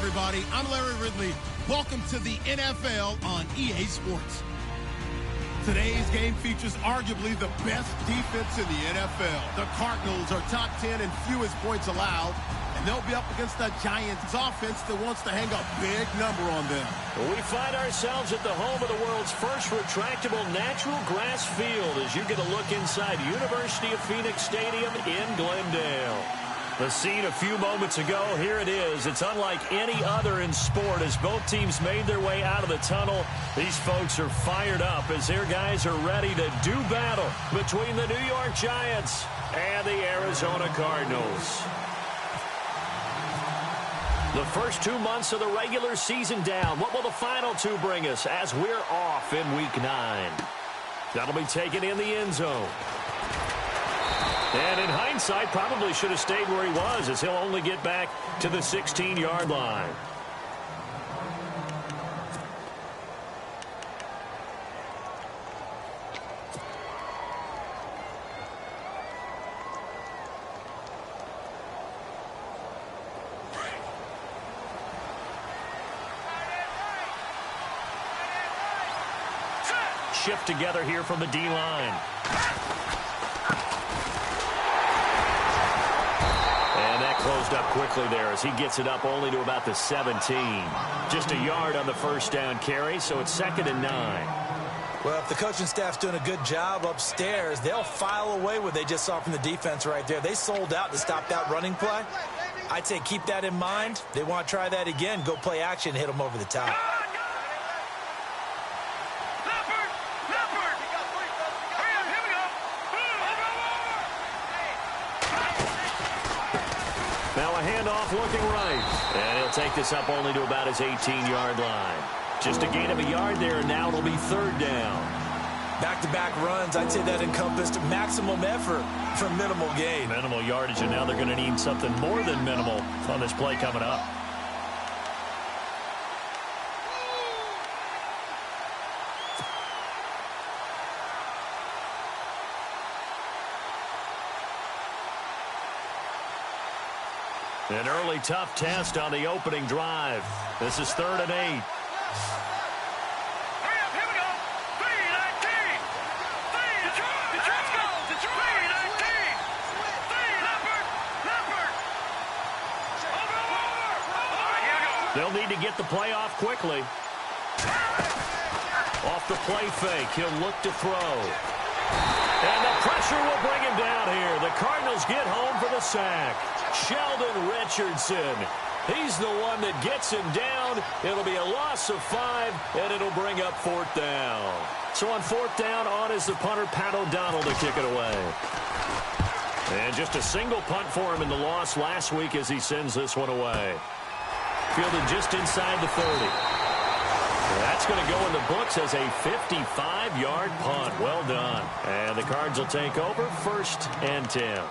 everybody. I'm Larry Ridley. Welcome to the NFL on EA Sports. Today's game features arguably the best defense in the NFL. The Cardinals are top 10 in fewest points allowed, and they'll be up against the Giants offense that wants to hang a big number on them. We find ourselves at the home of the world's first retractable natural grass field as you get a look inside University of Phoenix Stadium in Glendale. The scene a few moments ago, here it is. It's unlike any other in sport as both teams made their way out of the tunnel. These folks are fired up as their guys are ready to do battle between the New York Giants and the Arizona Cardinals. The first 2 months of the regular season down. What will the final two bring us as we're off in Week 9? That'll be taken in the end zone. And in hindsight, probably should have stayed where he was as he'll only get back to the 16-yard line. Shift together here from the D-line. And that closed up quickly there as he gets it up only to about the 17. Just a yard on the first down carry, so it's 2nd and 9. Well, if the coaching staff's doing a good job upstairs, they'll file away what they just saw from the defense right there. They sold out to stop that running play. I'd say keep that in mind. They want to try that again. Go play action, hit them over the top. Now a handoff looking right. And he'll take this up only to about his 18-yard line. Just a gain of a yard there, and now it'll be 3rd down. Back-to-back runs, I'd say that encompassed maximum effort for minimal gain. Minimal yardage, and now they're going to need something more than minimal on this play coming up. An early tough test on the opening drive. This is 3rd and 8. Hurry up, here we go. 3-19. Detroit. Let's go. Detroit. 3-19. Leopard. Over. All right, here we go. They'll need to get the play off quickly. Off the play fake, he'll look to throw. And the pressure will bring him down here. The Cardinals get home for the sack. Sheldon Richardson. He's the one that gets him down. It'll be a loss of 5, and it'll bring up 4th down. So on 4th down, on is the punter, Pat O'Donnell, to kick it away. And just a single punt for him in the loss last week as he sends this one away. Fielded just inside the 30. That's going to go in the books as a 55-yard punt. Well done. And the Cards will take over 1st and 10.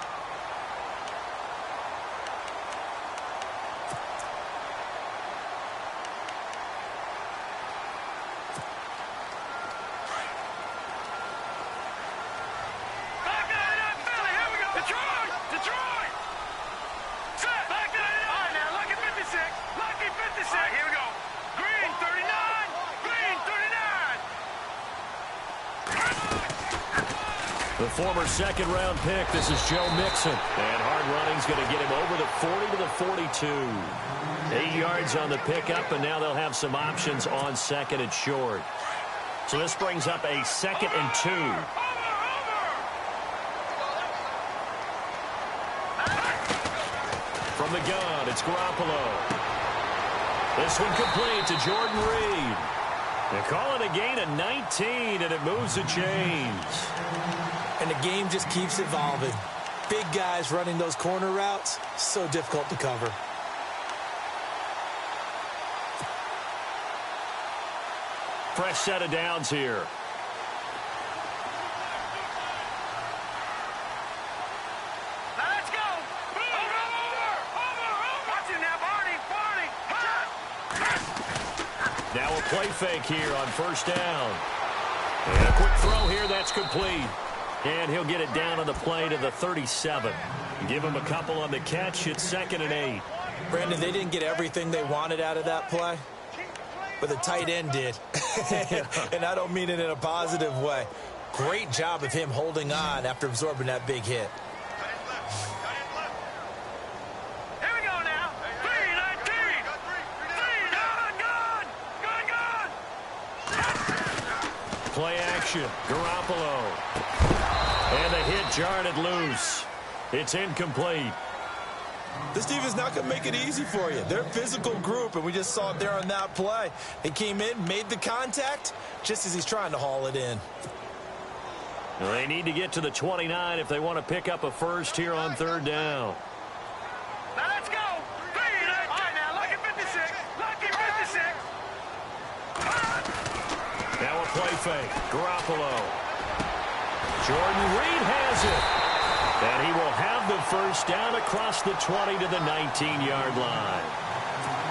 The former 2nd-round pick, this is Joe Mixon. And hard running's going to get him over the 40 to the 42. 8 yards on the pickup, and now they'll have some options on 2nd and short. So this brings up a 2nd and 2. From the gun, it's Garoppolo. This one complete to Jordan Reed. They call it a gain of 19, and it moves the chains. And the game just keeps evolving. Big guys running those corner routes, so difficult to cover. Fresh set of downs here. Let's go. Over. Watch it now, Barney. Now a play fake here on 1st down. And a quick throw here, that's complete. And he'll get it down on the play to the 37. Give him a couple on the catch. It's 2nd and 8. Brandon, they didn't get everything they wanted out of that play, but the tight end did. And I don't mean it in a positive way. Great job of him holding on after absorbing that big hit. Here we go now. 3-19. Good. Play action. Garoppolo. And the hit jarred it loose. It's incomplete. This defense is not going to make it easy for you. They're a physical group, and we just saw it there on that play. He came in, made the contact, just as he's trying to haul it in. Well, they need to get to the 29 if they want to pick up a first here on third down. Now let's go. 3-19. All right, now look at 56. Look at 56. Now a play fake. Garoppolo. Jordan Reed has it. And he will have the first down across the 20 to the 19-yard line.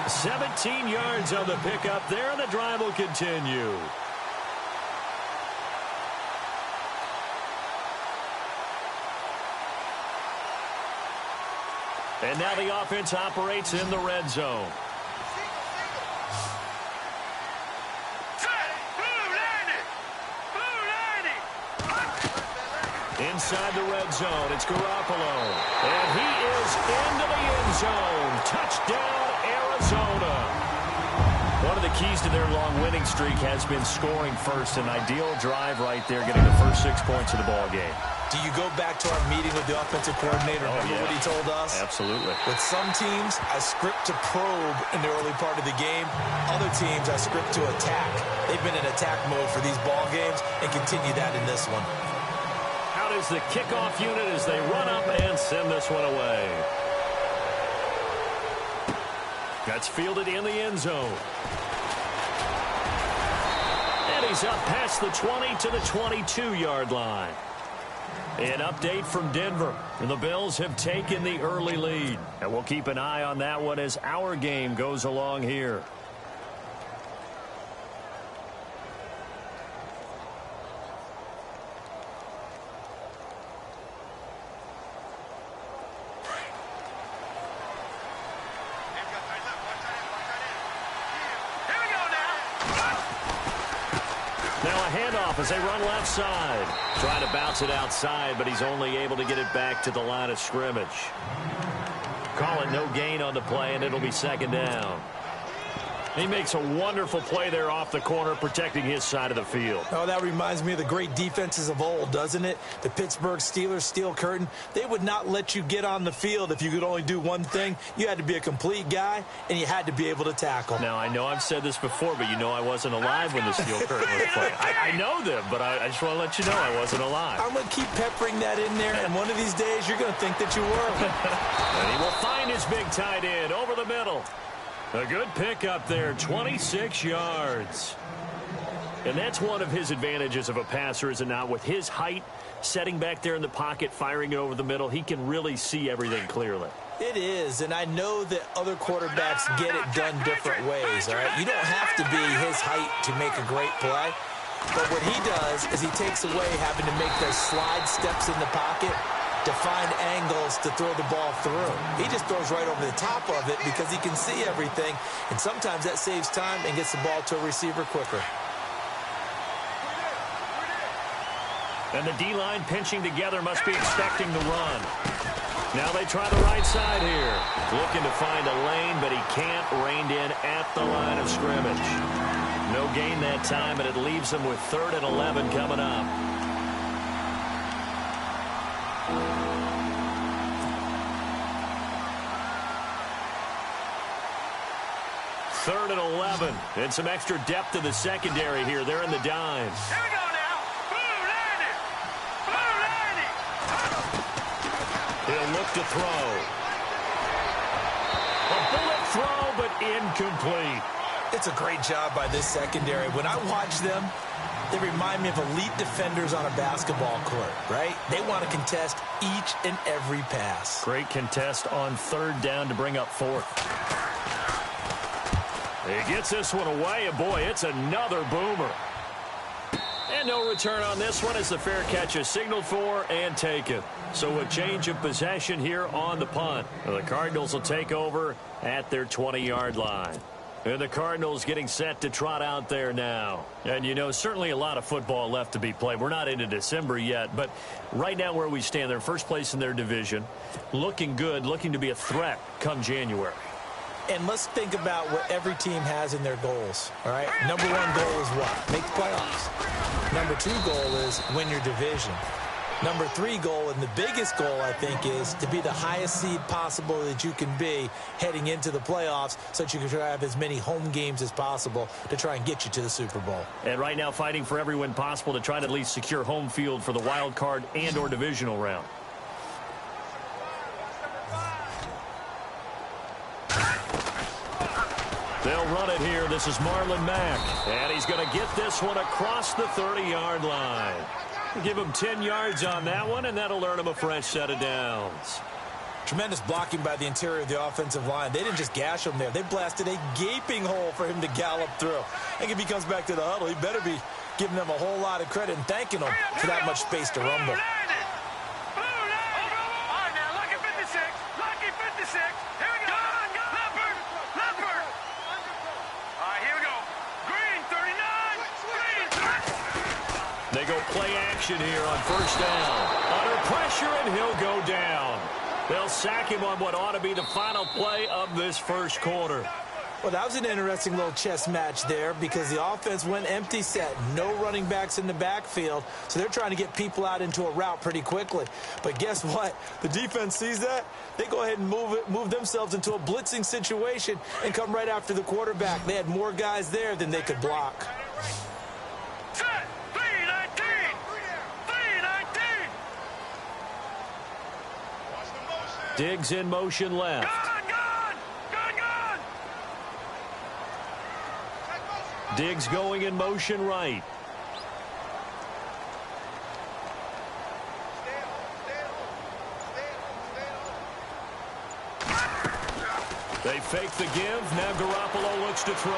17 yards on the pickup there, and the drive will continue. And now the offense operates in the red zone. Inside the red zone, it's Garoppolo. And he is into the end zone. Touchdown, Arizona. One of the keys to their long winning streak has been scoring first. An ideal drive right there, getting the first 6 points of the ball game. Do you go back to our meeting with the offensive coordinator? Remember what he told us? Absolutely. With some teams, I script to probe in the early part of the game. Other teams, I script to attack. They've been in attack mode for these ball games and continue that in this one. Out is the kickoff unit as they run up and send this one away. That's fielded in the end zone. And he's up past the 20 to the 22-yard line. An update from Denver. And the Bills have taken the early lead. And we'll keep an eye on that one as our game goes along here. As they run left side. Trying to bounce it outside, but he's only able to get it back to the line of scrimmage. Call it no gain on the play, and it'll be second down. He makes a wonderful play there off the corner, protecting his side of the field. Oh, that reminds me of the great defenses of old, doesn't it? The Pittsburgh Steelers, Steel Curtain. They would not let you get on the field if you could only do one thing. You had to be a complete guy, and you had to be able to tackle. Now, I know I've said this before, but you know I wasn't alive when the Steel Curtain was playing. I know them, but I just want to let you know I wasn't alive. I'm going to keep peppering that in there, and one of these days you're going to think that you were. And he will find his big tight end over the middle. A good pickup there, 26 yards. And that's one of his advantages of a passer, is it not? With his height, setting back there in the pocket, firing it over the middle, he can really see everything clearly. It is, and I know that other quarterbacks get it done different ways, all right? You don't have to be his height to make a great play. But what he does is he takes away having to make those slide steps in the pocket to find angles to throw the ball through. He just throws right over the top of it because he can see everything, and sometimes that saves time and gets the ball to a receiver quicker. And the D-line pinching together, must be expecting the run. Now they try the right side here. Looking to find a lane, but he can't. Reined in at the line of scrimmage. No gain that time, and it leaves him with 3rd and 11 coming up. Third and 11, and some extra depth to the secondary here. They're in the dime. Here we go now. He'll look to throw. A bullet throw, but incomplete. It's a great job by this secondary. When I watch them, they remind me of elite defenders on a basketball court, right? They want to contest each and every pass. Great contest on 3rd down to bring up 4th. He gets this one away, and boy, it's another boomer. And no return on this one as the fair catch is signaled for and taken. So a change of possession here on the punt. The Cardinals will take over at their 20-yard line. And the Cardinals getting set to trot out there now. And, you know, certainly a lot of football left to be played. We're not into December yet, but right now where we stand, they're first place in their division. Looking good, looking to be a threat come January. And let's think about what every team has in their goals, all right? Number one goal is what? Make the playoffs. Number two goal is win your division. Number three goal, and the biggest goal, I think, is to be the highest seed possible that you can be heading into the playoffs so that you can try to have as many home games as possible to try and get you to the Super Bowl. And right now fighting for every win possible to try to at least secure home field for the wild card and or divisional round. They'll run it here. This is Marlon Mack. And he's going to get this one across the 30-yard line. Give him 10 yards on that one, and that'll earn him a fresh set of downs. Tremendous blocking by the interior of the offensive line. They didn't just gash him there. They blasted a gaping hole for him to gallop through. I think if he comes back to the huddle, he better be giving them a whole lot of credit and thanking them for that much space to rumble. They go play action here on first down. Under pressure, and he'll go down. They'll sack him on what ought to be the final play of this first quarter. Well, that was an interesting little chess match there because the offense went empty set. No running backs in the backfield, so they're trying to get people out into a route pretty quickly. But guess what? The defense sees that. They go ahead and move themselves into a blitzing situation and come right after the quarterback. They had more guys there than they could block. Diggs in motion left. Diggs going in motion right. They fake the give. Now Garoppolo looks to throw.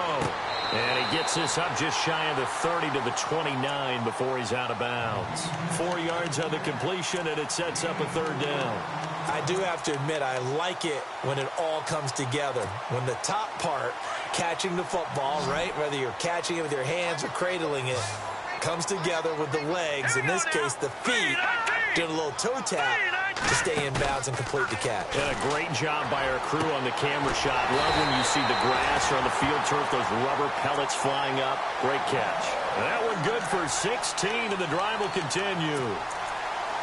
And he gets this up just shy of the 30 to the 29 before he's out of bounds. 4 yards on the completion, and it sets up a third down. I do have to admit, I like it when it all comes together. When the top part, catching the football, right, whether you're catching it with your hands or cradling it, comes together with the legs, in this case the feet, doing a little toe tap to stay in bounds and complete the catch. And a great job by our crew on the camera shot. Love when you see the grass or on the field turf, those rubber pellets flying up. Great catch. And that one good for 16, and the drive will continue.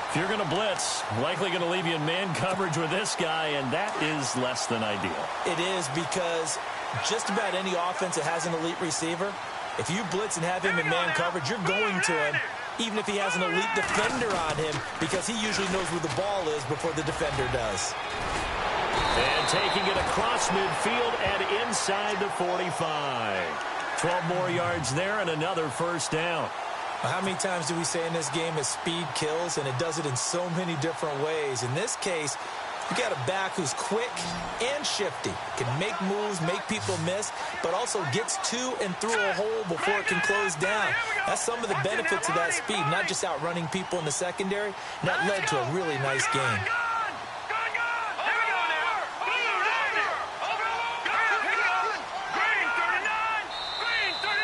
If you're going to blitz, likely going to leave you in man coverage with this guy, and that is less than ideal. It is, because just about any offense that has an elite receiver, if you blitz and have him in man coverage, you're going to him, even if he has an elite defender on him, because he usually knows where the ball is before the defender does. And taking it across midfield and inside the 45. 12 more yards there and another first down. How many times do we say in this game that speed kills, and it does it in so many different ways? In this case, you got a back who's quick and shifty, can make moves, make people miss, but also gets to and through a hole before it can close down. That's some of the benefits of that speed, not just outrunning people in the secondary. And that led to a really nice game.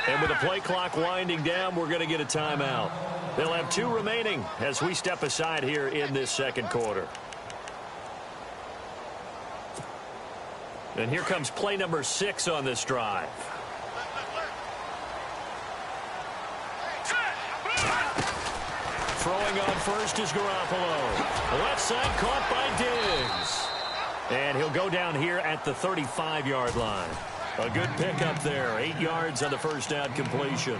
And with the play clock winding down, we're going to get a timeout. They'll have 2 remaining as we step aside here in this second quarter. And here comes play number 6 on this drive. Throwing on first is Garoppolo. Left side caught by Diggs. And he'll go down here at the 35-yard line. A good pickup there. 8 yards on the first down completion.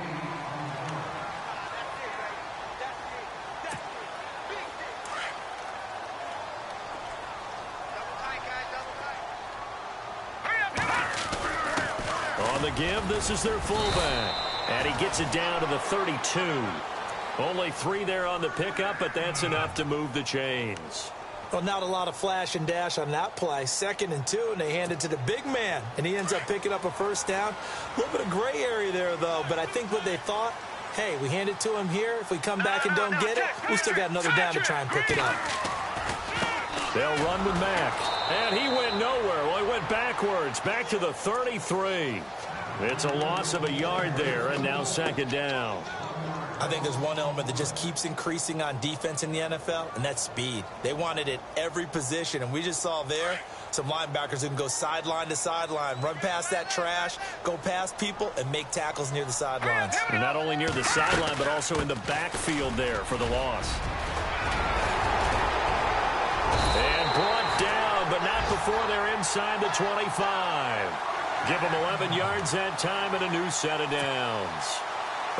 On the give, this is their fullback. And he gets it down to the 32. Only 3 there on the pickup, but that's enough to move the chains. Well, not a lot of flash and dash on that play. 2nd and 2, and they hand it to the big man, and he ends up picking up a first down. A little bit of gray area there, though, but I think what they thought hey, we hand it to him here. If we come back and don't get it, we still got another down to try and pick it up. They'll run with Mack. And he went nowhere. Well, he went backwards, back to the 33. It's a loss of a yard there, and now second down. I think there's one element that just keeps increasing on defense in the NFL, and that's speed. They want it at every position, and we just saw there some linebackers who can go sideline to sideline, run past that trash, go past people, and make tackles near the sidelines. And not only near the sideline, but also in the backfield there for the loss. And brought down, but not before they're inside the 25. Give them 11 yards that time and a new set of downs.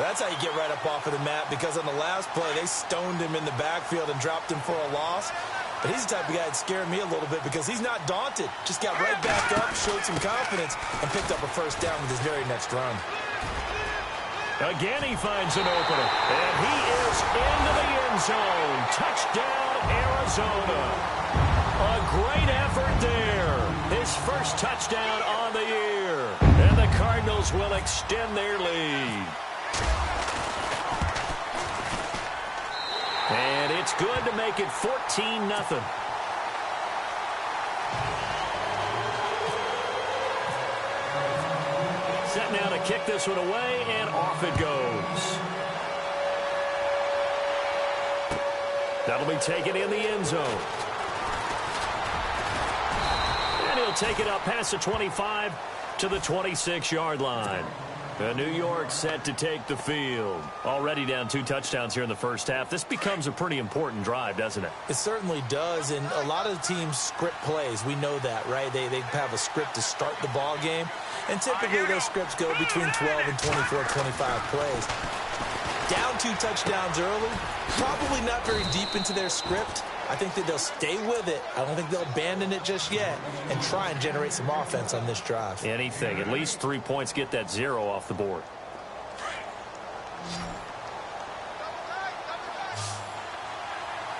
That's how you get right up off of the mat, because on the last play, they stoned him in the backfield and dropped him for a loss. But he's the type of guy that scared me a little bit because he's not daunted. Just got right back up, showed some confidence, and picked up a first down with his very next run. Again, he finds an opener. And he is into the end zone. Touchdown, Arizona. A great effort there. His first touchdown on the year. And the Cardinals will extend their lead. And it's good to make it 14-0. Set now to kick this one away, and off it goes. That'll be taken in the end zone. And he'll take it up past the 25 to the 26-yard line. New York set to take the field. Already down 2 touchdowns here in the first half. This becomes a pretty important drive, doesn't it? It certainly does, and a lot of teams script plays. We know that, right? They have a script to start the ball game, and typically those scripts go between 12 and 24, 25 plays. Down 2 touchdowns early, probably not very deep into their script. I think that they'll stay with it. I don't think they'll abandon it just yet and try and generate some offense on this drive. Anything. At least 3 points, get that 0 off the board.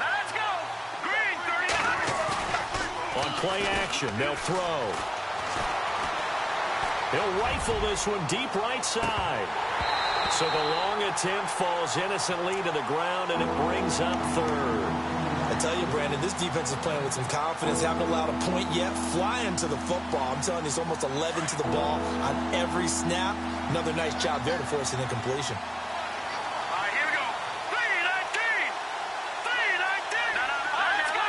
Let's go. Green 39. On play action, they'll throw. He'll rifle this one deep right side. So the long attempt falls innocently to the ground, and it brings up third. I tell you, Brandon, this defense is playing with some confidence. Haven't allowed a point yet. Flying to the football. I'm telling you, it's almost 11 to the ball on every snap. Another nice job there to force an incompletion. All right, here we go. 3-19. 3-19. Let's go.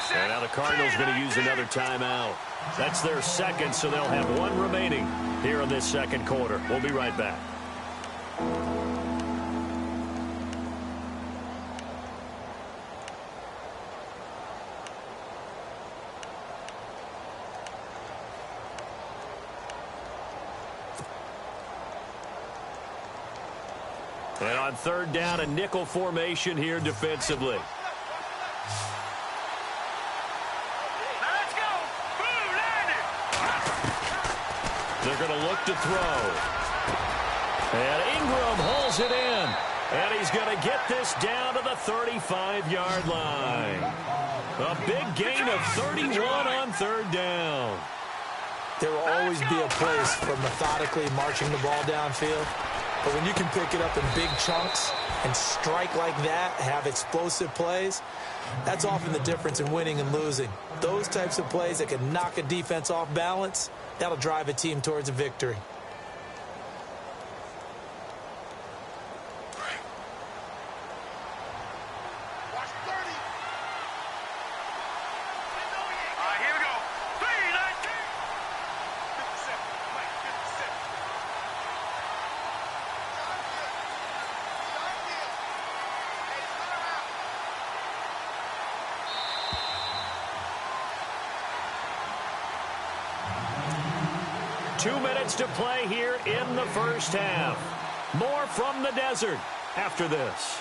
3-19. And now the Cardinals going to use another timeout. That's their second, so they'll have 1 remaining here in this second quarter. We'll be right back. And on third down, a nickel formation here defensively. Let's go. Boom, landed. They're going to look to throw. And Ingram holds it in. And he's going to get this down to the 35-yard line. A big gain of 31 on third down. There will always be a place for methodically marching the ball downfield. But when you can pick it up in big chunks and strike like that, have explosive plays, that's often the difference in winning and losing. Those types of plays that can knock a defense off balance, that'll drive a team towards a victory. All right, here we go. 3-19. 2 minutes to play here in the first half. More from the desert after this.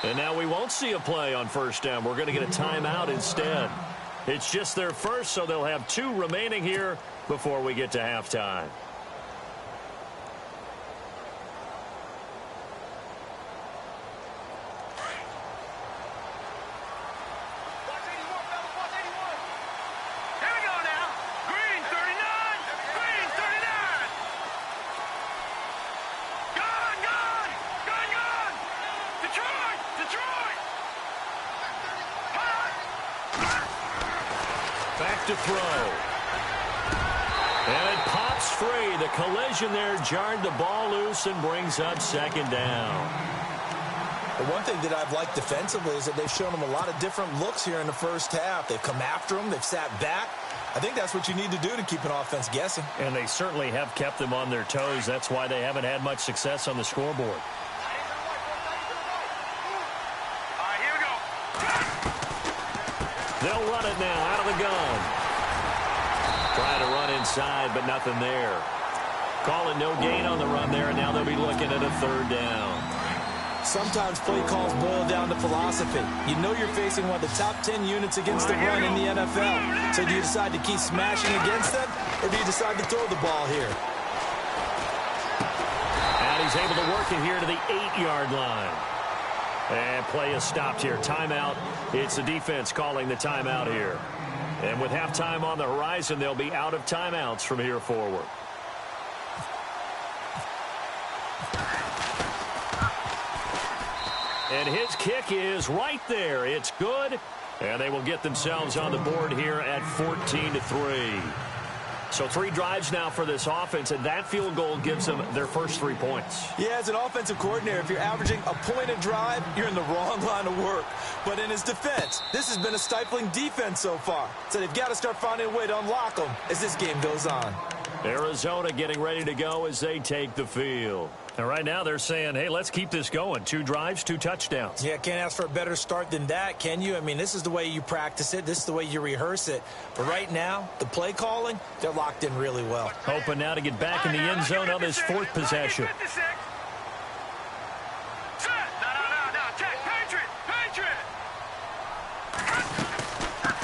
And now we won't see a play on first down. We're going to get a timeout instead. It's just their first, so they'll have 2 remaining here before we get to halftime. Back to throw. And it pops free. The collision there jarred the ball loose and brings up second down. The one thing that I've liked defensively is that they've shown them a lot of different looks here in the first half. They've come after them. They've sat back. I think that's what you need to do to keep an offense guessing. And they certainly have kept them on their toes. That's why they haven't had much success on the scoreboard. They'll run it now out of the gun. Trying to run inside, but nothing there. Call it no gain on the run there, and now they'll be looking at a third down. Sometimes play calls boil down to philosophy. You know you're facing one of the top 10 units against the run in the NFL. So do you decide to keep smashing against them, or do you decide to throw the ball here? And he's able to work it here to the 8-yard line. And play is stopped here. Timeout. It's the defense calling the timeout here. And with halftime on the horizon, they'll be out of timeouts from here forward. And his kick is right there. It's good. And they will get themselves on the board here at 14-3. So 3 drives now for this offense, and that field goal gives them their first 3 points. Yeah, as an offensive coordinator, if you're averaging a point a drive, you're in the wrong line of work. But in his defense, this has been a stifling defense so far. So they've got to start finding a way to unlock them as this game goes on. Arizona getting ready to go as they take the field. And right now they're saying, hey, let's keep this going. 2 drives, 2 touchdowns. Yeah, can't ask for a better start than that, can you? I mean, this is the way you practice it. This is the way you rehearse it. But right now, the play calling, they're locked in really well. Hoping now to get back in the end zone on this 4th possession.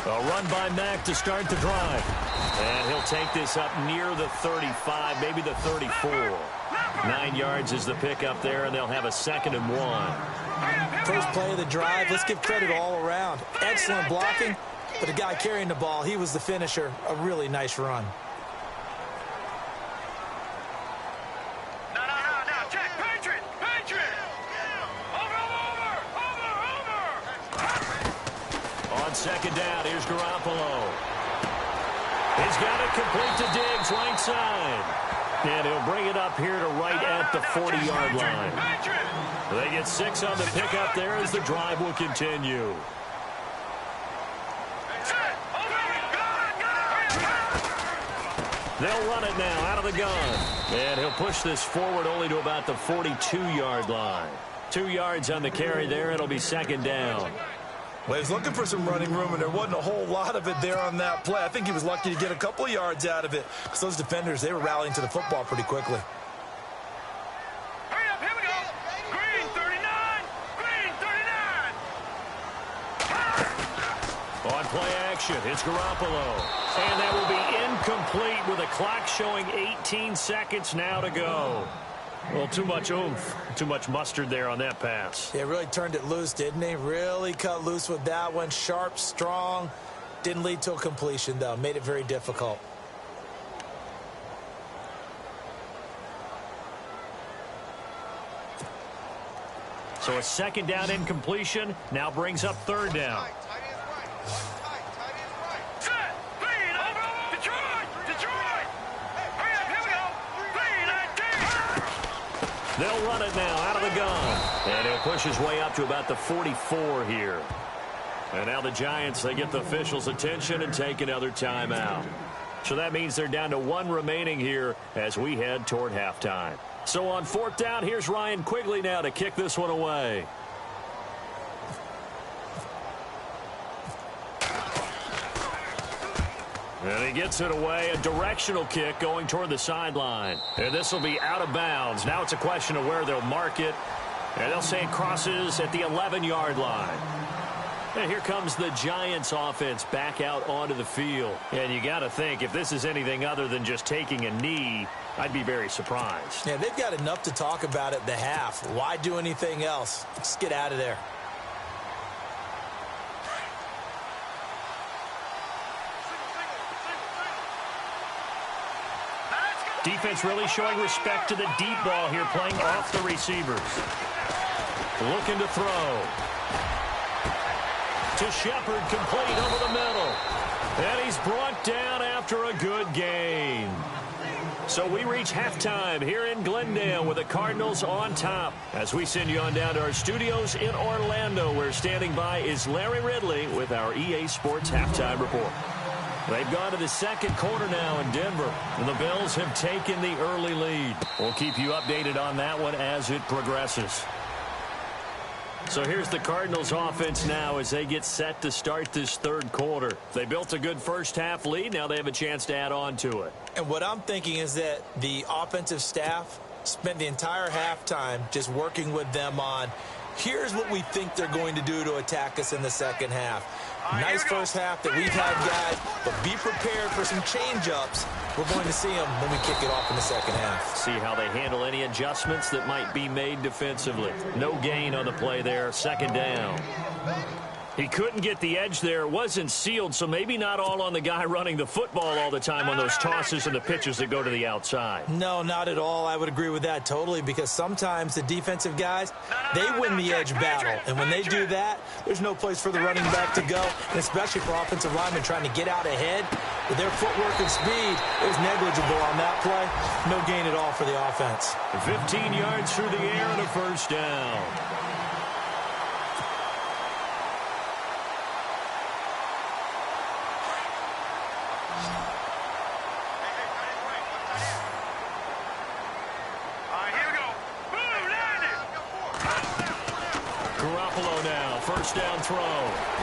A run by Mack to start the drive. And he'll take this up near the 35, maybe the 34. 9 yards is the pickup there, and they'll have a 2nd and 1. First play of the drive, let's give credit all around. Excellent blocking, but the guy carrying the ball, he was the finisher. A really nice run. On 2nd down, here's Garoppolo. He's got it complete to Diggs, right side. And he'll bring it up here to right at the 40-yard line. They get 6 on the pickup there as the drive will continue. They'll run it now out of the gun. And he'll push this forward only to about the 42-yard line. 2 yards on the carry there. It'll be 2nd down. Well, he was looking for some running room, and there wasn't a whole lot of it there on that play. I think he was lucky to get a couple of yards out of it because those defenders, they were rallying to the football pretty quickly. Hurry up, here we go. Green 39. Green 39. On play action, it's Garoppolo. And that will be incomplete with a clock showing 18 seconds now to go. Well, too much oomph, too much mustard there on that pass. Yeah, really turned it loose, didn't he? Really cut loose with that one. Sharp, strong. Didn't lead to a completion, though. Made it very difficult. So a 2nd down incompletion now brings up 3rd down. They'll run it now out of the gun. And he'll push his way up to about the 44 here. And now the Giants, they get the officials' attention and take another timeout. So that means they're down to 1 remaining here as we head toward halftime. So on 4th down, here's Ryan Quigley now to kick this one away. And he gets it away, a directional kick going toward the sideline. And this will be out of bounds. Now it's a question of where they'll mark it. And they'll say it crosses at the 11-yard line. And here comes the Giants offense back out onto the field. And you got to think, if this is anything other than just taking a knee, I'd be very surprised. Yeah, they've got enough to talk about at the half. Why do anything else? Just get out of there. Defense really showing respect to the deep ball here, playing off the receivers. Looking to throw. To Shepard, complete over the middle. And he's brought down after a good gain. So we reach halftime here in Glendale with the Cardinals on top. As we send you on down to our studios in Orlando, where standing by is Larry Ridley with our EA Sports Halftime Report. They've gone to the second quarter now in Denver, and the Bills have taken the early lead. We'll keep you updated on that one as it progresses. So here's the Cardinals offense now as they get set to start this third quarter. They built a good first half lead. Now they have a chance to add on to it. And what I'm thinking is that the offensive staff spent the entire halftime just working with them on, here's what we think they're going to do to attack us in the second half. Nice first half that we've had, guys, but be prepared for some change-ups. We're going to see them when we kick it off in the second half. See how they handle any adjustments that might be made defensively. No gain on the play there, second down. He couldn't get the edge there. It wasn't sealed, so maybe not all on the guy running the football all the time on those tosses and the pitches that go to the outside. No, not at all. I would agree with that totally, because sometimes the defensive guys, they win the edge battle. And when they do that, there's no place for the running back to go, and especially for offensive linemen trying to get out ahead. With their footwork and speed, it was negligible on that play. No gain at all for the offense. 15 yards through the air and a first down. Down throw.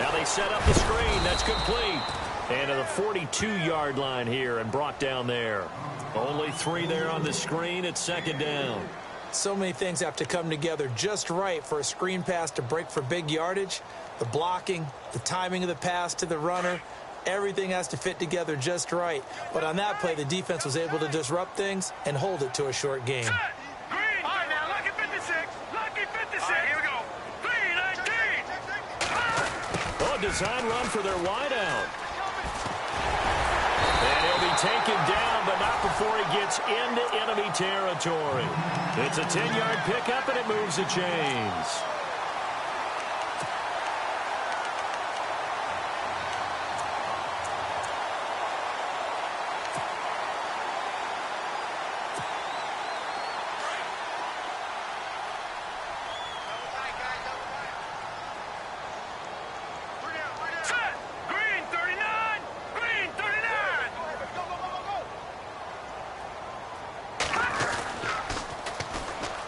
Now they set up the screen. That's complete. And to the 42-yard line here and brought down there. Only 3 there on the screen. It's second down. So many things have to come together just right for a screen pass to break for big yardage. The blocking, the timing of the pass to the runner, everything has to fit together just right. But on that play, the defense was able to disrupt things and hold it to a short game. Design run for their wideout. And he'll be taken down, but not before he gets into enemy territory. It's a 10-yard pickup, and it moves the chains.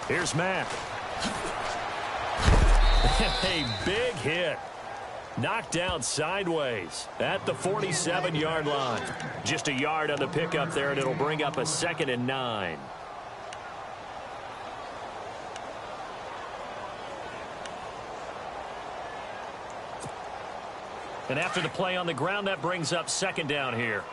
Here's Mack. A big hit. Knocked down sideways at the 47-yard line. Just a yard on the pickup there, and it'll bring up a 2nd and 9. And after the play on the ground, that brings up second down here.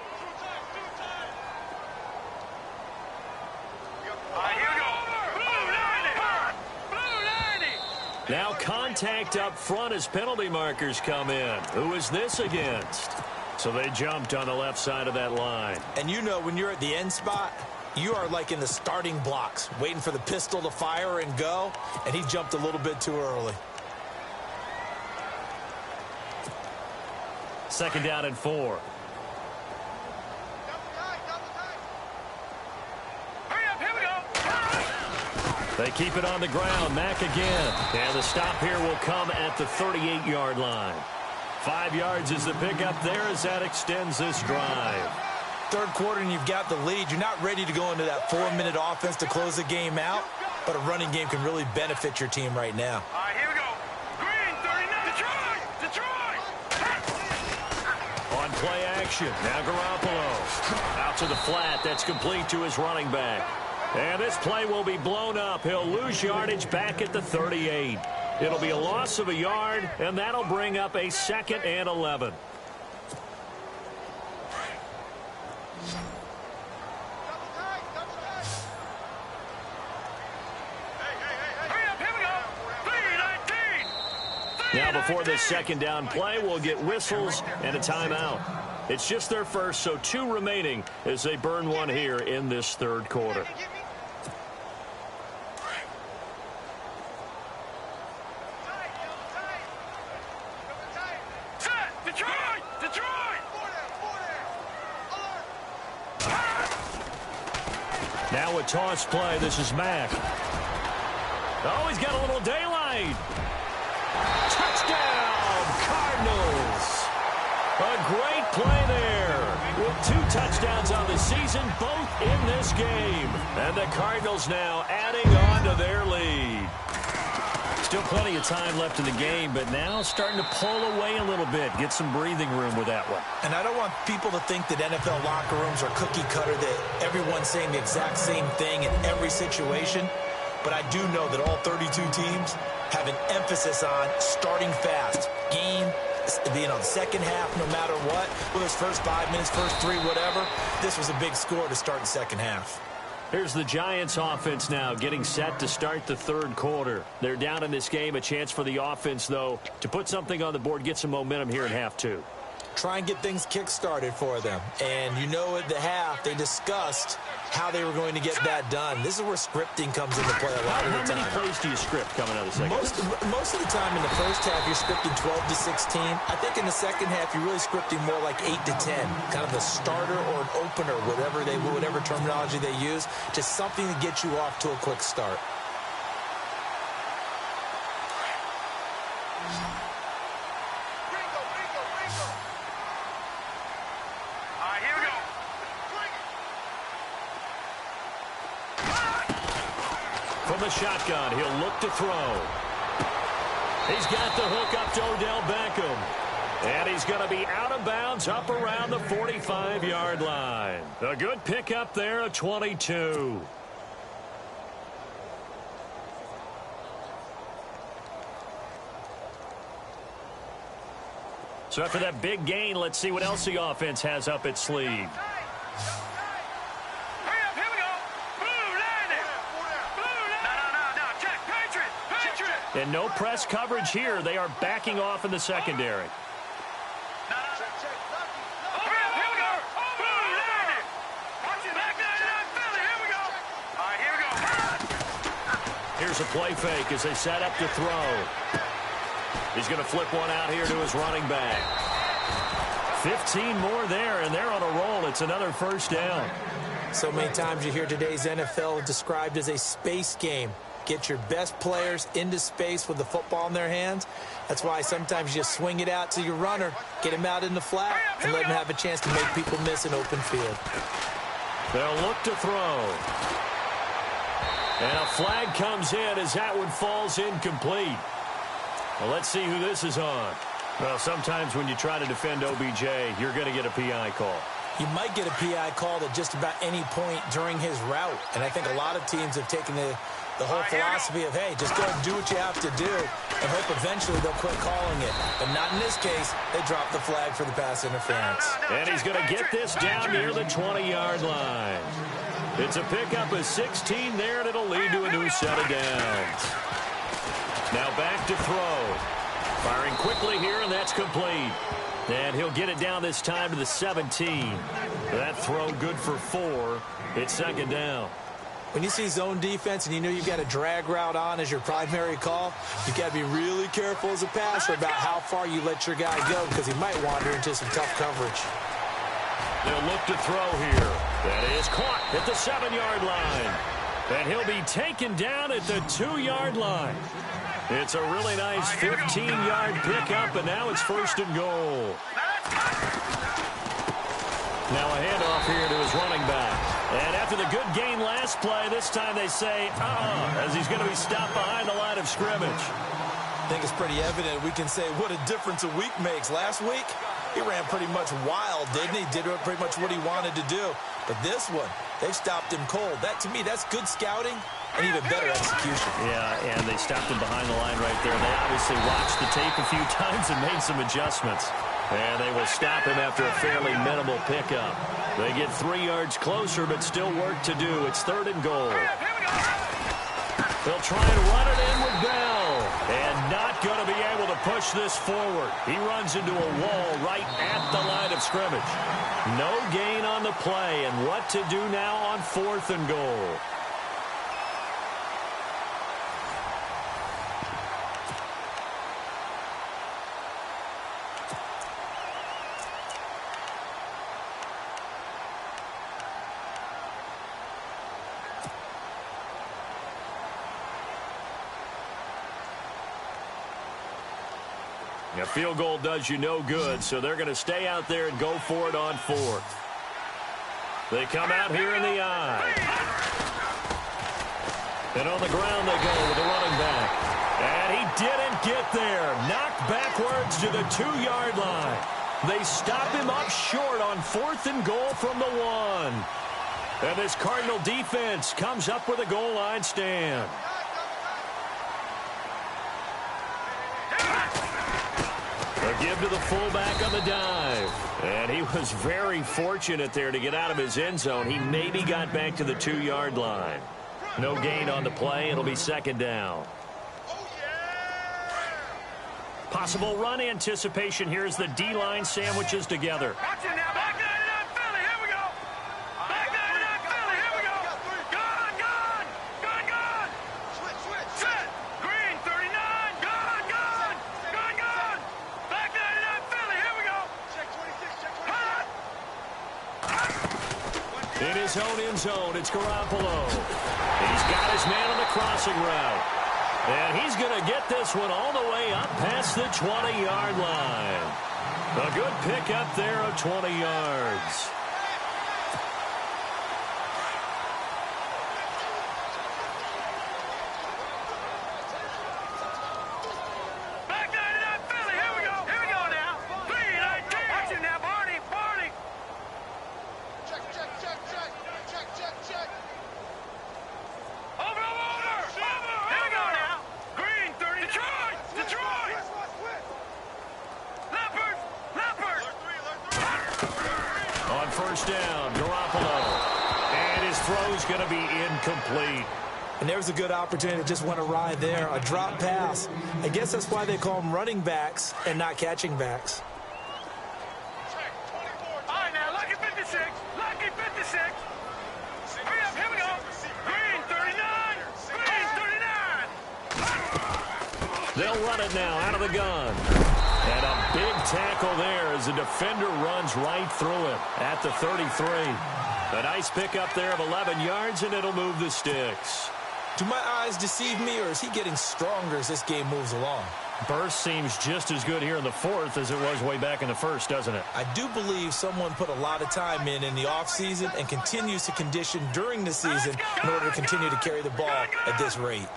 Now contact up front as penalty markers come in. Who is this against? So they jumped on the left side of that line. And you know, when you're at the end spot, you are like in the starting blocks, waiting for the pistol to fire and go, and he jumped a little bit too early. Second down and 4. They keep it on the ground. Mack again. And the stop here will come at the 38-yard line. 5 yards is the pickup there as that extends this drive. Third quarter and you've got the lead. You're not ready to go into that 4-minute offense to close the game out, but a running game can really benefit your team right now. All right, here we go. Green, 39. Detroit. On play action. Now Garoppolo. Out to the flat. That's complete to his running back. And this play will be blown up. He'll lose yardage back at the 38. It'll be a loss of a yard, and that'll bring up a 2nd and 11. Now before this 2nd down play, we'll get whistles and a timeout. It's just their first, so 2 remaining as they burn one here in this 3rd quarter. Now a toss play. This is Mack. Oh, he's got a little daylight. Touchdown, Cardinals. A great play there. With 2 touchdowns on the season, both in this game. And the Cardinals now adding on to their lead. Still plenty of time left in the game, but now starting to pull away a little bit. Get some breathing room with that one. And I don't want people to think that NFL locker rooms are cookie cutter, that everyone's saying the exact same thing in every situation. But I do know that all 32 teams have an emphasis on starting fast. Game, second half, no matter what. Whether it's first 5 minutes, first 3, whatever. This was a big score to start the second half. Here's the Giants offense now getting set to start the 3rd quarter. They're down in this game. A chance for the offense, though, to put something on the board, get some momentum here in half 2. Try and get things kick-started for them. And you know at the half, they discussed how they were going to get that done. This is where scripting comes into play a lot of the time. How many plays do you script coming out of the second half? Most of the time in the first half, you're scripting 12 to 16. I think in the second half, you're really scripting more like 8 to 10. Kind of a starter or an opener, whatever terminology they use. Just something to get you off to a quick start. From the shotgun, he'll look to throw. He's got the hook up to Odell Beckham. And he's going to be out of bounds up around the 45-yard line. A good pickup there, a 22. So after that big gain, let's see what else the offense has up its sleeve. And no press coverage here. They are backing off in the secondary. Here's a play fake as they set up to throw. He's going to flip one out here to his running back. 15 more there, and they're on a roll. It's another 1st down. So many times you hear today's NFL described as a space game. Get your best players into space with the football in their hands. That's why sometimes you just swing it out to your runner, get him out in the flat, and let him have a chance to make people miss an open field. They'll look to throw. And a flag comes in as that one falls incomplete. Well, let's see who this is on. Well, sometimes when you try to defend OBJ, you're going to get a PI call. You might get a PI call at just about any point during his route. And I think a lot of teams have taken the whole philosophy of, hey, just go and do what you have to do and hope eventually they'll quit calling it. But not in this case. They dropped the flag for the pass interference. And he's going to get this down near the 20-yard line. It's a pickup of 16 there, and it'll lead to a new set of downs. Now back to throw. Firing quickly here, and that's complete. And he'll get it down this time to the 17. That throw good for 4. It's 2nd down. When you see zone defense and you know you've got a drag route on as your primary call, you've got to be really careful as a passer about how far you let your guy go because he might wander into some tough coverage. They'll look to throw here. That is caught at the 7-yard line. And he'll be taken down at the 2-yard line. It's a really nice 15-yard pickup, and now it's 1st and goal. Now a handoff here to his running back. And after the good gain last play, this time they say, as he's going to be stopped behind the line of scrimmage. I think it's pretty evident. We can say what a difference a week makes. Last week, he ran pretty much wild, didn't he? Did pretty much what he wanted to do. But this one, they've stopped him cold. That, to me, that's good scouting, and even better execution. Yeah, and they stopped him behind the line right there. They obviously watched the tape a few times and made some adjustments. And they will stop him after a fairly minimal pickup. They get 3 yards closer, but still work to do. It's 3rd and goal. They'll try and run it in with Bell. And not going to be able to push this forward. He runs into a wall right at the line of scrimmage. No gain on the play, and what to do now on 4th and goal. A field goal does you no good, so they're going to stay out there and go for it on 4th. They come out here in the eye. And on the ground they go with the running back. And he didn't get there. Knocked backwards to the 2-yard line. They stop him up short on 4th and goal from the 1. And this Cardinal defense comes up with a goal line stand. A give to the fullback on the dive. And he was very fortunate there to get out of his end zone. He maybe got back to the 2-yard line. No gain on the play. It'll be 2nd down. Possible run anticipation here as the D-line sandwiches together. In his own end zone, it's Garoppolo. He's got his man on the crossing route. And he's going to get this one all the way up past the 20-yard line. A good pickup there of 20 yards. First down, Garoppolo. And his throw's going to be incomplete. And there's a good opportunity to just want to ride there. A drop pass. I guess that's why they call them running backs and not catching backs. All right, now, lucky 56. Lucky 56. Hurry up, here we go. Green 39. Green 39. They'll run it now out of the gun. And a big tackle there as the defender runs right through him at the 33. A nice pickup there of 11 yards, and it'll move the sticks. Do my eyes deceive me, or is he getting stronger as this game moves along? Burst seems just as good here in the 4th as it was way back in the 1st, doesn't it? I do believe someone put a lot of time in the offseason and continues to condition during the season in order to continue to carry the ball at this rate.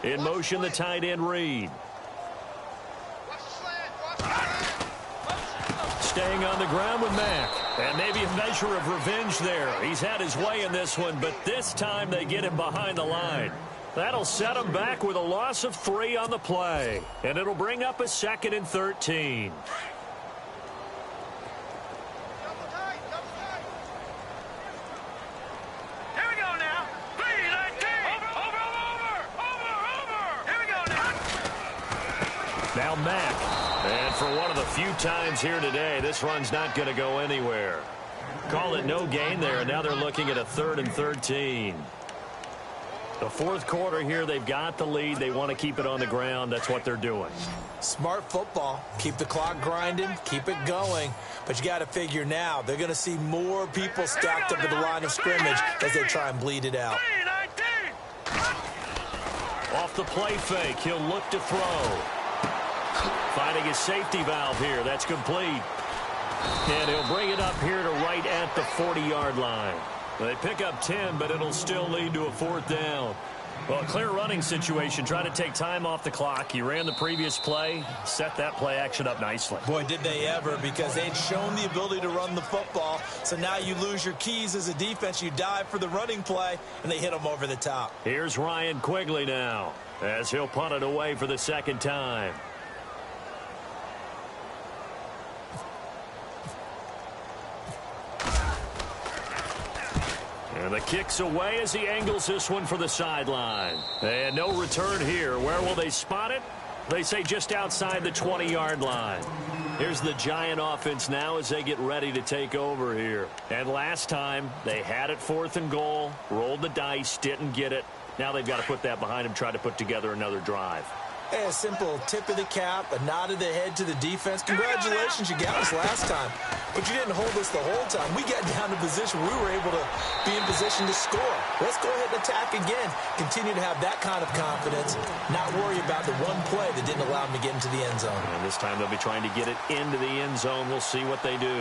In motion, the tight end Reed. Staying on the ground with Mack. And maybe a measure of revenge there. He's had his way in this one, but this time they get him behind the line. That'll set him back with a loss of 3 on the play. And it'll bring up a 2nd and 13. Now Mack. And for one of the few times here today, this run's not going to go anywhere. Call it no gain there, and now they're looking at a 3rd and 13. The 4th quarter here, they've got the lead. They want to keep it on the ground. That's what they're doing. Smart football. Keep the clock grinding. Keep it going. But you got to figure now, they're going to see more people stacked up at the line of scrimmage as they try and bleed it out. Off the play fake, he'll look to throw. Finding his safety valve here. That's complete. And he'll bring it up here to right at the 40-yard line. They pick up 10, but it'll still lead to a 4th down. Well, a clear running situation. Try to take time off the clock. You ran the previous play, set that play action up nicely. Boy, did they ever, because they'd shown the ability to run the football. So now you lose your keys as a defense. You dive for the running play, and they hit them over the top. Here's Ryan Quigley now, as he'll punt it away for the second time. And the kick's away as he angles this one for the sideline. And no return here. Where will they spot it? They say just outside the 20-yard line. Here's the Giant offense now as they get ready to take over here. And last time, they had it 4th and goal, rolled the dice, didn't get it. Now they've got to put that behind them, try to put together another drive. Hey, a simple tip of the cap, a nod of the head to the defense. Congratulations, you got us last time. But you didn't hold us the whole time. We got down to position. We were able to be in position to score. Let's go ahead and attack again. Continue to have that kind of confidence. Not worry about the one play that didn't allow them to get into the end zone. And this time they'll be trying to get it into the end zone. We'll see what they do.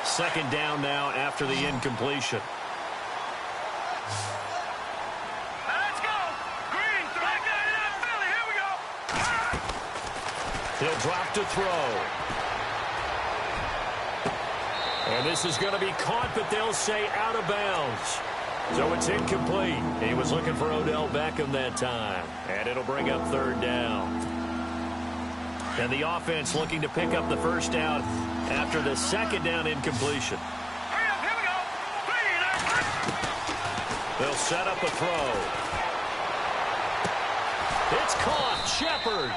Second down now after the incompletion. He'll drop to throw. And this is going to be caught, but they'll say out of bounds. So it's incomplete. He was looking for Odell Beckham that time. And it'll bring up 3rd down. And the offense looking to pick up the first down after the 2nd down incompletion. They'll set up a throw. It's caught. Shepard.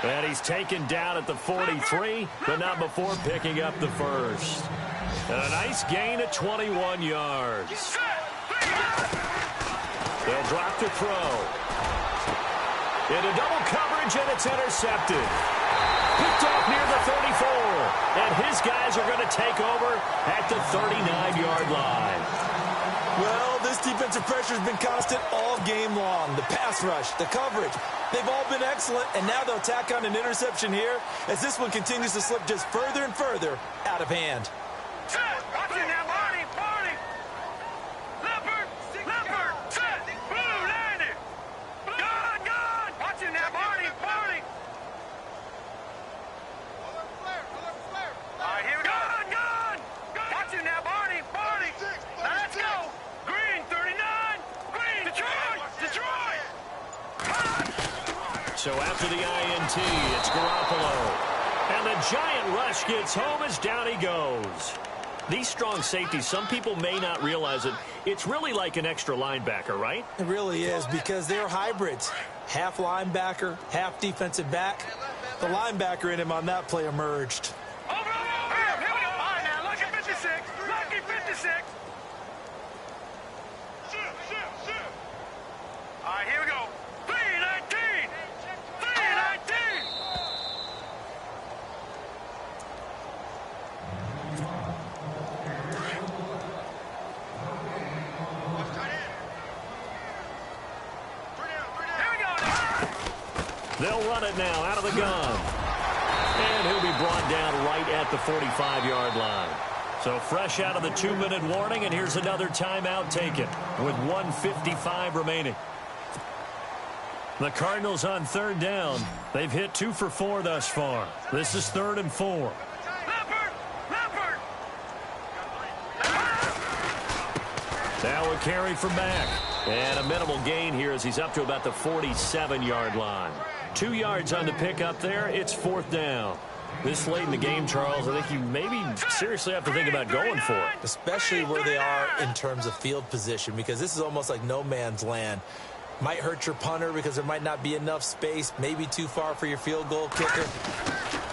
And he's taken down at the 43, but not before picking up the first. And a nice gain of 21 yards. They'll drop to throw. Into double coverage, and it's intercepted. Picked off near the 34. And his guys are going to take over at the 39-yard line. Well, this defensive pressure has been constant all game long. The pass rush, the coverage, they've all been excellent, and now they'll tack on an interception here as this one continues to slip just further and further out of hand. Watching now, Barney, Barney. Leopard, Leopard, set, blue, landed. Gun, gun. Watching now, Barney, Barney. All right, here we go. Gun, gun. Watching now, Barney, Barney. Now let's go. Green, 39. Green, Detroit, Detroit. So after the INT, it's Garoppolo. And the Giant rush gets home as down he goes. These strong safeties, some people may not realize it. It's really like an extra linebacker, right? It really is, because they're hybrids. Half linebacker, half defensive back. The linebacker in him on that play emerged. Over, here we go. All right, now, lucky 56. Lucky 56. All right, here we go. 319. 319. They'll run it now out of the gun. And he'll be brought down right at the 45-yard line. So fresh out of the 2-minute warning, and here's another timeout taken with 1:55 remaining. The Cardinals on 3rd down. They've hit 2 for 4 thus far. This is 3rd and 4. Leopard, Leopard. Now a carry from Mack. And a minimal gain here as he's up to about the 47-yard line. 2 yards on the pickup there. It's 4th down. This late in the game, Charles, I think you maybe seriously have to think about going for it. Especially where they are in terms of field position, because this is almost like no man's land. Might hurt your punter because there might not be enough space, maybe too far for your field goal kicker.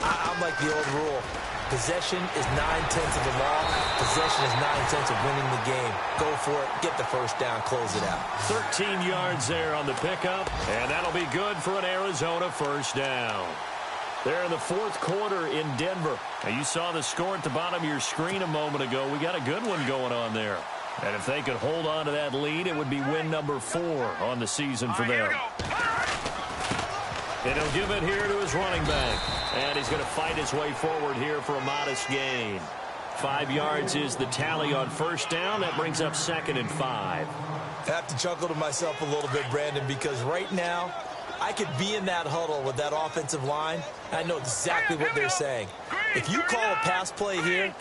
I'm like the old rule. Possession is 9/10 of the law. Possession is 9/10 of winning the game. Go for it. Get the first down. Close it out. 13 yards there on the pickup, and that'll be good for an Arizona first down. They're in the 4th quarter in Denver. Now, you saw the score at the bottom of your screen a moment ago. We got a good one going on there. And if they could hold on to that lead, it would be win number 4 on the season for them. And he'll give it here to his running back. And he's going to fight his way forward here for a modest gain. 5 yards is the tally on first down. That brings up 2nd and 5. I have to chuckle to myself a little bit, Brandon, because right now I could be in that huddle with that offensive line, and I know exactly what they're saying. If you call a pass play here,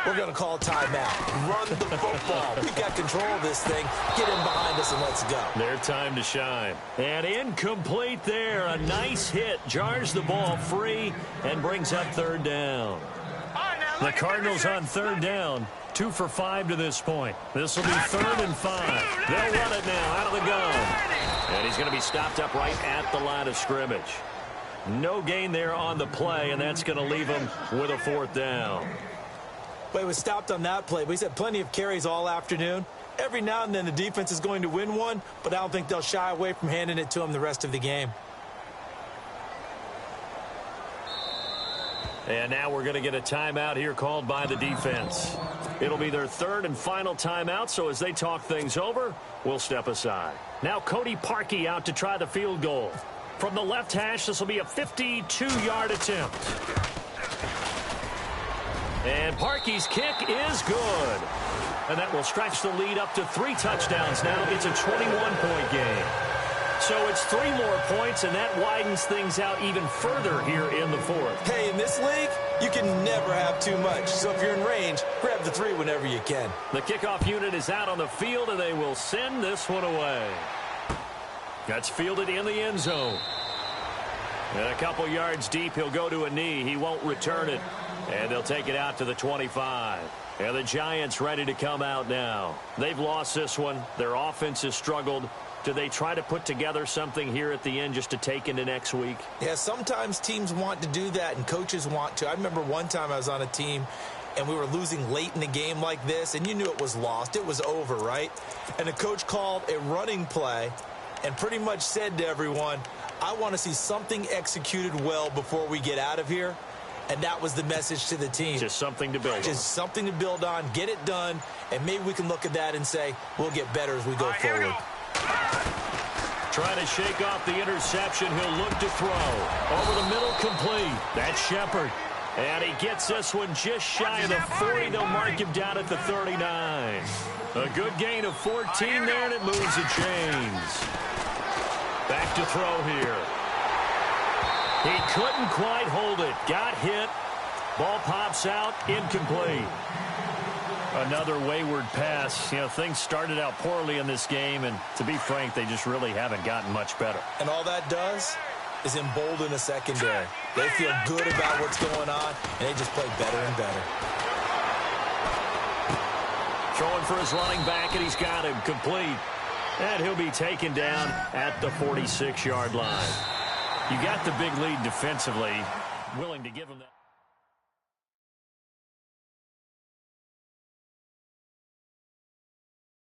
we're going to call a timeout. Run the football. We've got control of this thing. Get in behind us and let's go. Their time to shine. And incomplete there. A nice hit. Jars the ball free and brings up 3rd down. The Cardinals on 3rd down. 2 for 5 to this point. This will be 3rd and 5. They'll run it now out of the gun. And he's going to be stopped up right at the line of scrimmage. No gain there on the play, and that's going to leave him with a 4th down. But he was stopped on that play. But he's had plenty of carries all afternoon. Every now and then the defense is going to win one, but I don't think they'll shy away from handing it to him the rest of the game. And now we're going to get a timeout here called by the defense. It'll be their 3rd and final timeout, so as they talk things over, we'll step aside. Now Cody Parkey out to try the field goal. From the left hash, this will be a 52-yard attempt. And Parkey's kick is good. And that will stretch the lead up to 3 touchdowns now. It's a 21-point game. So it's 3 more points, and that widens things out even further here in the 4th. Hey, in this league, you can never have too much. So if you're in range, grab the 3 whenever you can. The kickoff unit is out on the field, and they will send this one away. That's fielded in the end zone. And a couple yards deep, he'll go to a knee. He won't return it. And they'll take it out to the 25. And the Giants ready to come out now. They've lost this one. Their offense has struggled. Do they try to put together something here at the end just to take into next week? Yeah, sometimes teams want to do that and coaches want to. I remember one time I was on a team and we were losing late in the game like this, and you knew it was lost. It was over, right? And the coach called a running play and pretty much said to everyone, I want to see something executed well before we get out of here. And that was the message to the team. Just something to build on. Just something to build on, get it done, and maybe we can look at that and say, we'll get better as we go forward. Trying to shake off the interception. He'll look to throw. Over the middle, complete. That's Shepard. And he gets this one just shy of the 40. They'll mark him down at the 39. A good gain of 14 there, and it moves the chains. Back to throw here. He couldn't quite hold it. Got hit. Ball pops out. Incomplete. Another wayward pass. You know, things started out poorly in this game, and to be frank, they just really haven't gotten much better. And all that does is embolden a secondary. They feel good about what's going on, and they just play better and better. Throwing for his running back, and he's got him complete. And he'll be taken down at the 46-yard line. You got the big lead defensively, willing to give him that.